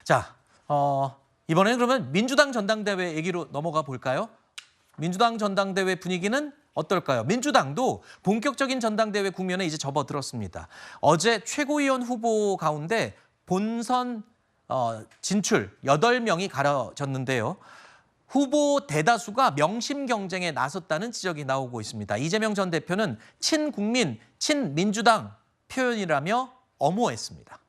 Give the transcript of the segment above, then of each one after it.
자, 이번에는 그러면 민주당 전당대회 얘기로 넘어가 볼까요? 민주당 전당대회 분위기는 어떨까요? 민주당도 본격적인 전당대회 국면에 이제 접어들었습니다. 어제 최고위원 후보 가운데 본선 진출 8명이 가려졌는데요. 후보 대다수가 명심 경쟁에 나섰다는 지적이 나오고 있습니다. 이재명 전 대표는 친국민, 친민주당 표현이라며 엄호했습니다.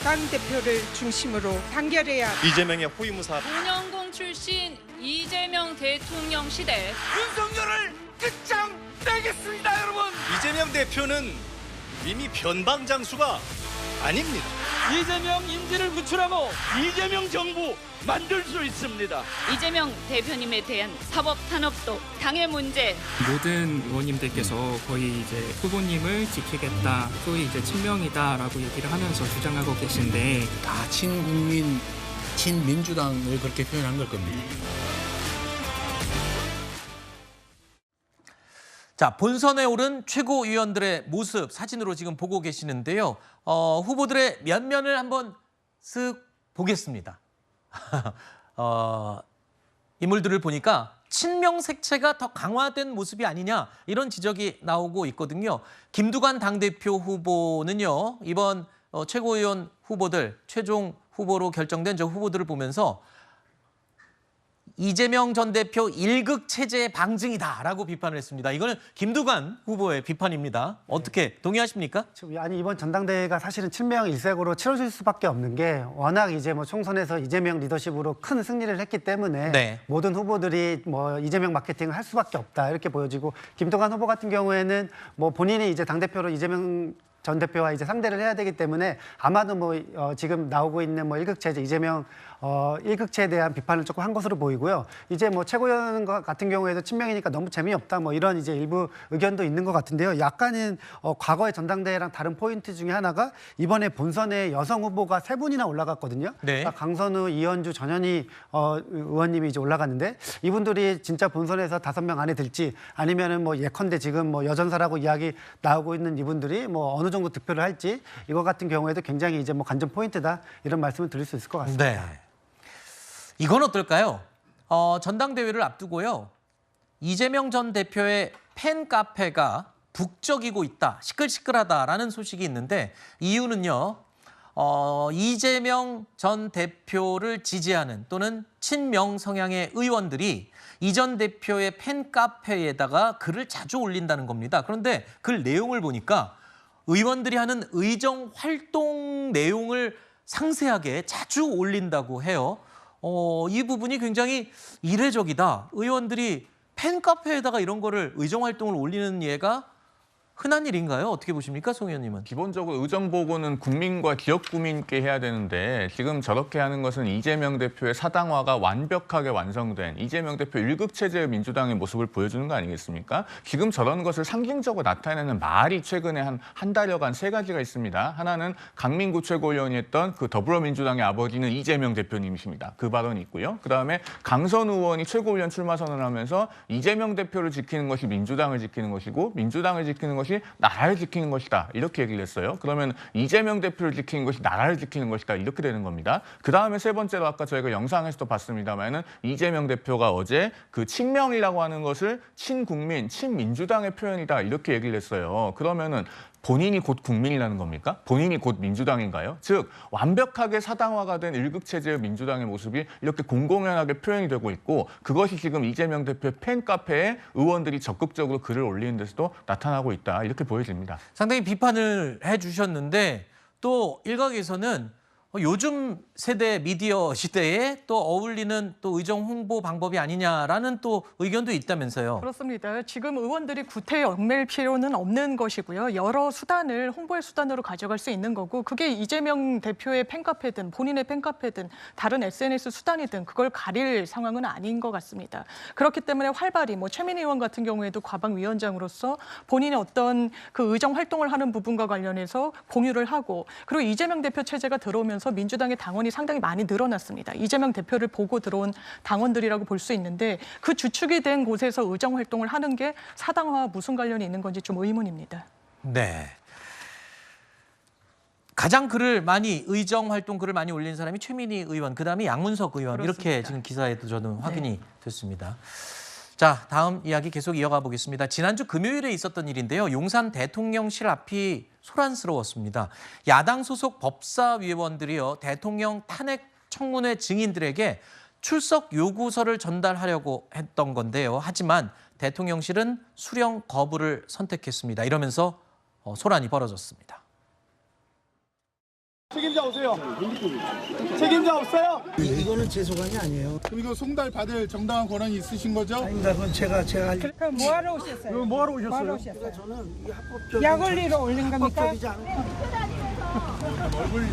당대표를 중심으로 단결해야 이재명의 호위무사 운영공 출신 이재명 대통령 시대 윤석열을 끝장내겠습니다, 여러분. 이재명 대표는 이미 변방장수가 아닙니다. 이재명 인지를 구출하고 이재명 정부 만들 수 있습니다. 이재명 대표님에 대한 사법 탄압도 당의 문제. 모든 의원님들께서 거의 이제 후보님을 지키겠다, 소위 이제 친명이다라고 얘기를 하면서 주장하고 계신데 다 친국민, 친민주당을 그렇게 표현한 걸 겁니다. 자, 본선에 오른 최고위원들의 모습 사진으로 지금 보고 계시는데요. 후보들의 면면을 한번 쓱 보겠습니다. 인물들을 보니까 친명 색채가 더 강화된 모습이 아니냐 이런 지적이 나오고 있거든요. 김두관 당대표 후보는요. 이번 최고위원 후보들, 최종 후보로 결정된 저 후보들을 보면서 이재명 전 대표 일극 체제의 방증이다라고 비판을 했습니다. 이거는 김두관 후보의 비판입니다. 어떻게 동의하십니까? 아니 이번 전당대회가 사실은 친명 일색으로 치러질 수밖에 없는 게 워낙 이제 총선에서 이재명 리더십으로 큰 승리를 했기 때문에 네. 모든 후보들이 이재명 마케팅을 할 수밖에 없다 이렇게 보여지고 김두관 후보 같은 경우에는 본인이 이제 당 대표로 이재명 전 대표와 이제 상대를 해야 되기 때문에 아마도 지금 나오고 있는 일극체제 이재명 일극체에 대한 비판을 조금 한 것으로 보이고요. 이제 최고위원 같은 경우에도 친명이니까 너무 재미없다 이런 이제 일부 의견도 있는 것 같은데요. 약간은 과거의 전당대회랑 다른 포인트 중에 하나가 이번에 본선에 여성 후보가 3분이나 올라갔거든요. 네. 그러니까 강선우, 이현주, 전현희 의원님이 이제 올라갔는데 이분들이 진짜 본선에서 5명 안에 들지 아니면은 예컨대 지금 여전사라고 이야기 나오고 있는 이분들이 어느 정도 득표를 할지 이거 같은 경우에도 굉장히 이제 관전 포인트다 이런 말씀을 드릴 수 있을 것 같습니다. 네. 이건 어떨까요? 전당대회를 앞두고요. 이재명 전 대표의 팬카페가 북적이고 있다, 시끌시끌하다라는 소식이 있는데 이유는요. 이재명 전 대표를 지지하는 또는 친명 성향의 의원들이 이 전 대표의 팬카페에다가 글을 자주 올린다는 겁니다. 그런데 글 내용을 보니까 의원들이 하는 의정 활동 내용을 상세하게 자주 올린다고 해요. 이 부분이 굉장히 이례적이다. 의원들이 팬카페에다가 이런 거를 의정 활동을 올리는 예가 흔한 일인가요? 어떻게 보십니까, 송 의원님은? 기본적으로 의정 보고는 국민과 지역구민께 해야 되는데 지금 저렇게 하는 것은 이재명 대표의 사당화가 완벽하게 완성된 이재명 대표 일극체제의 민주당의 모습을 보여주는 거 아니겠습니까? 지금 저런 것을 상징적으로 나타내는 말이 최근에 한 달여간 3가지가 있습니다. 하나는 강민구 최고위원이 했던 그 더불어민주당의 아버지는 이재명 대표님이십니다. 그 발언이 있고요. 그다음에 강선우 의원이 최고위원 출마 선언을 하면서 이재명 대표를 지키는 것이 민주당을 지키는 것이고 민주당을 지키는 것이 나라를 지키는 것이다. 이렇게 얘기를 했어요. 그러면 이재명 대표를 지키는 것이 나라를 지키는 것이다. 이렇게 되는 겁니다. 그다음에 3번째로 아까 저희가 영상에서도 봤습니다만은 이재명 대표가 어제 그 친명이라고 하는 것을 친국민, 친민주당의 표현이다. 이렇게 얘기를 했어요. 그러면은 본인이 곧 국민이라는 겁니까? 본인이 곧 민주당인가요? 즉 완벽하게 사당화가 된 일극체제의 민주당의 모습이 이렇게 공공연하게 표현이 되고 있고 그것이 지금 이재명 대표의 팬카페에 의원들이 적극적으로 글을 올리는 데서도 나타나고 있다. 이렇게 보여집니다. 상당히 비판을 해주셨는데 또 일각에서는 요즘 세대 미디어 시대에 또 어울리는 또 의정 홍보 방법이 아니냐라는 또 의견도 있다면서요. 그렇습니다. 지금 의원들이 구태에 얽매일 필요는 없는 것이고요. 여러 수단을 홍보의 수단으로 가져갈 수 있는 거고 그게 이재명 대표의 팬카페든 본인의 팬카페든 다른 SNS 수단이든 그걸 가릴 상황은 아닌 것 같습니다. 그렇기 때문에 활발히 최민희 의원 같은 경우에도 과방위원장으로서 본인의 어떤 그 의정 활동을 하는 부분과 관련해서 공유를 하고 그리고 이재명 대표 체제가 들어오면서 민주당의 당원이 상당히 많이 늘어났습니다. 이재명 대표를 보고 들어온 당원들이라고 볼 수 있는데 그 주축이 된 곳에서 의정 활동을 하는 게 사당화와 무슨 관련이 있는 건지 좀 의문입니다. 네. 가장 의정 활동 글을 많이 올린 사람이 최민희 의원, 그다음에 양문석 의원 그렇습니다. 이렇게 지금 기사에도 저는 확인이 됐습니다. 자, 다음 이야기 계속 이어가 보겠습니다. 지난주 금요일에 있었던 일인데요. 용산 대통령실 앞이 소란스러웠습니다. 야당 소속 법사위원들이요, 대통령 탄핵 청문회 증인들에게 출석 요구서를 전달하려고 했던 건데요. 하지만 대통령실은 수령 거부를 선택했습니다. 이러면서 소란이 벌어졌습니다. 책임자 오세요. 책임자 없어요? 이거는 제 소관이 아니에요. 그럼 이거 송달 받을 정당한 권한이 있으신 거죠? 아닙니다. 그건 제가 그럼 뭐하러 오셨어요? 뭐하러 오셨어요? 뭐하러 오셨어요? 저는 이 합법적인 약 올리러 올린 겁니까? 합법적이지 않은 얼굴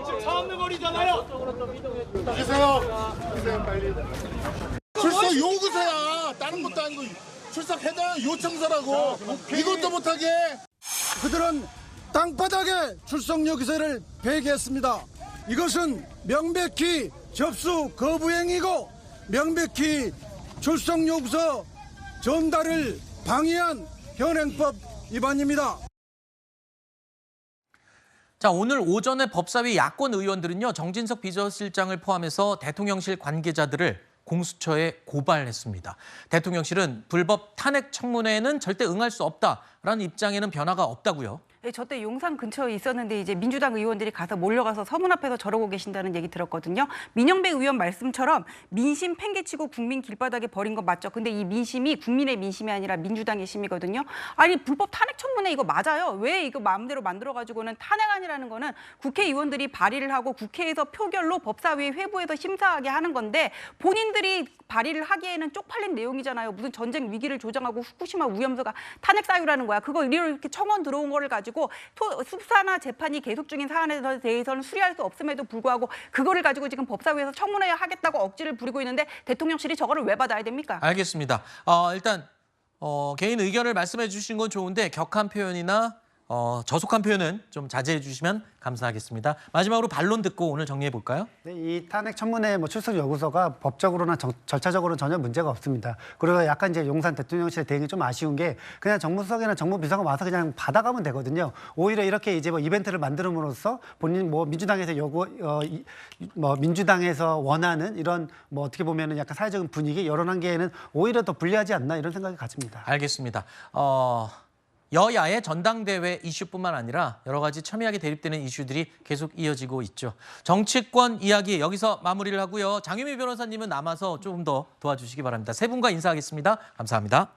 지금 차 없는 거리잖아요. 계세요. 빨리. 출석 요구서야. 다른 것도 아니고 출석해달 요청서라고. 이것도 못하게. 그들은 땅바닥에 출석 요구서를 폐기했습니다. 이것은 명백히 접수 거부행위고 명백히 출석 요구서 전달을 방해한 현행법 위반입니다. 자, 오늘 오전에 법사위 야권 의원들은요, 정진석 비서실장을 포함해서 대통령실 관계자들을 공수처에 고발했습니다. 대통령실은 불법 탄핵 청문회에는 절대 응할 수 없다라는 입장에는 변화가 없다고요. 네, 저 때 용산 근처에 있었는데 이제 민주당 의원들이 가서 몰려가서 서문 앞에서 저러고 계신다는 얘기 들었거든요. 민영배 의원 말씀처럼 민심 팽개치고 국민 길바닥에 버린 거 맞죠? 근데 이 민심이 국민의 민심이 아니라 민주당의 심이거든요. 아니 불법 탄핵 청문회 이거 맞아요. 왜 이거 마음대로 만들어가지고는 탄핵안이라는 거는 국회의원들이 발의를 하고 국회에서 표결로 법사위 회부해서 심사하게 하는 건데 본인들이 발의를 하기에는 쪽팔린 내용이잖아요. 무슨 전쟁 위기를 조장하고 후쿠시마 오염수가 탄핵 사유라는 거야. 그거 이렇게 청원 들어온 거를 가지고 수사나 재판이 계속 중인 사안에 대해서는 수리할 수 없음에도 불구하고 그거를 가지고 지금 법사위에서 청문회 하겠다고 억지를 부리고 있는데 대통령실이 저거를 왜 받아야 됩니까? 알겠습니다. 일단 개인 의견을 말씀해 주신 건 좋은데 격한 표현이나 저속한 표현은 좀 자제해 주시면 감사하겠습니다. 마지막으로 반론 듣고 오늘 정리해 볼까요? 네, 이 탄핵 청문회 출석 요구서가 법적으로나 절차적으로는 전혀 문제가 없습니다. 그리고 약간 이제 용산 대통령실의 대응이 좀 아쉬운 게 그냥 정무수석이나 정무비서가 와서 그냥 받아가면 되거든요. 오히려 이렇게 이제 뭐 이벤트를 만들음으로써 본인 뭐 민주당에서 민주당에서 원하는 이런 뭐 어떻게 보면은 약간 사회적인 분위기 여론한계에는 오히려 더 불리하지 않나 이런 생각이 가집니다. 알겠습니다. 여야의 전당대회 이슈뿐만 아니라 여러 가지 첨예하게 대립되는 이슈들이 계속 이어지고 있죠. 정치권 이야기 여기서 마무리를 하고요. 장유미 변호사님은 남아서 조금 더 도와주시기 바랍니다. 세 분과 인사하겠습니다. 감사합니다.